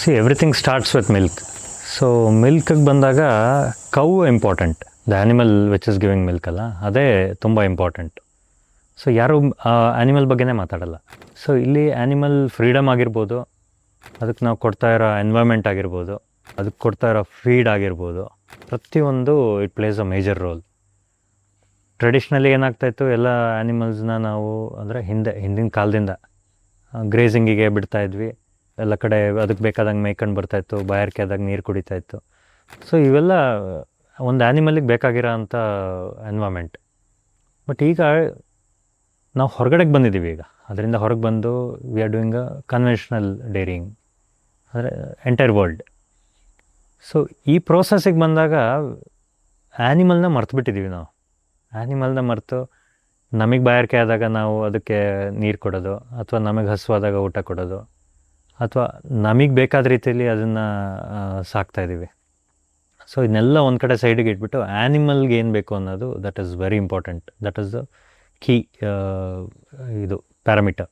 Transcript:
C everything starts with milk. So ಮಿಲ್ಕಿಗೆ ಬಂದಾಗ cow important, the animal which is giving milk ಅಲ್ಲ, ಅದೇ ತುಂಬ ಇಂಪಾರ್ಟೆಂಟ್. ಸೊ ಯಾರು ಆ್ಯನಿಮಲ್ ಬಗ್ಗೆನೇ ಮಾತಾಡಲ್ಲ. ಸೊ ಇಲ್ಲಿ ಆ್ಯನಿಮಲ್ ಫ್ರೀಡಮ್ ಆಗಿರ್ಬೋದು, ಅದಕ್ಕೆ ನಾವು ಕೊಡ್ತಾ ಇರೋ ಎನ್ವೈರ್ಮೆಂಟ್ ಆಗಿರ್ಬೋದು, ಅದಕ್ಕೆ ಕೊಡ್ತಾ ಇರೋ ಫೀಡ್ ಆಗಿರ್ಬೋದು, ಪ್ರತಿಯೊಂದು it plays a major role. Traditionally ಏನಾಗ್ತಾಯಿತ್ತು, ಎಲ್ಲ ಆ್ಯನಿಮಲ್ಸ್ನ ನಾವು ಅಂದರೆ ಹಿಂದಿನ ಕಾಲದಿಂದ ಗ್ರೇಸಿಂಗಿಗೆ ಬಿಡ್ತಾಯಿದ್ವಿ. ಎಲ್ಲ ಕಡೆ ಅದಕ್ಕೆ ಬೇಕಾದಂಗೆ ಮೇಯ್ಕೊಂಡು ಬರ್ತಾಯಿತ್ತು, ಬಾಯಾರಿಕೆ ಆದಾಗ ನೀರು ಕುಡಿತಾಯಿತ್ತು. ಸೊ ಇವೆಲ್ಲ ಒಂದು ಆ್ಯನಿಮಲಿಗೆ ಬೇಕಾಗಿರೋ ಅಂಥ ಎನ್ವೈರ್ಮೆಂಟ್. ಬಟ್ ಈಗ ನಾವು ಹೊರಗಡೆಗೆ ಬಂದಿದ್ದೀವಿ. ಈಗ ಅದರಿಂದ ಹೊರಗೆ ಬಂದು we are doing a conventional daring, ಅಂದರೆ ಎಂಟೈರ್ ವರ್ಲ್ಡ್. ಸೊ ಈ ಪ್ರೋಸೆಸ್ಸಿಗೆ ಬಂದಾಗ ಆ್ಯನಿಮಲ್ನ ಮರ್ತುಬಿಟ್ಟಿದ್ದೀವಿ ನಾವು. ಆ್ಯನಿಮಲ್ನ ಮರೆತು ನಮಗೆ ಬಾಯಾರಿಕೆ ಆದಾಗ ನಾವು ಅದಕ್ಕೆ ನೀರು ಕೊಡೋದು, ಅಥವಾ ನಮಗೆ ಹಸುವಾದಾಗ ಊಟ ಕೊಡೋದು, ಅಥವಾ ನಮಗೆ ಬೇಕಾದ ರೀತಿಯಲ್ಲಿ ಅದನ್ನು ಸಾಕ್ತಾಯಿದ್ದೀವಿ. ಸೊ ಇದನ್ನೆಲ್ಲ ಒಂದು ಕಡೆ ಸೈಡಿಗೆ ಇಟ್ಬಿಟ್ಟು ಆ್ಯನಿಮಲ್ಗೆ ಏನು ಬೇಕು ಅನ್ನೋದು that is very important. That is the key ಇದು ಪ್ಯಾರಾಮೀಟರ್.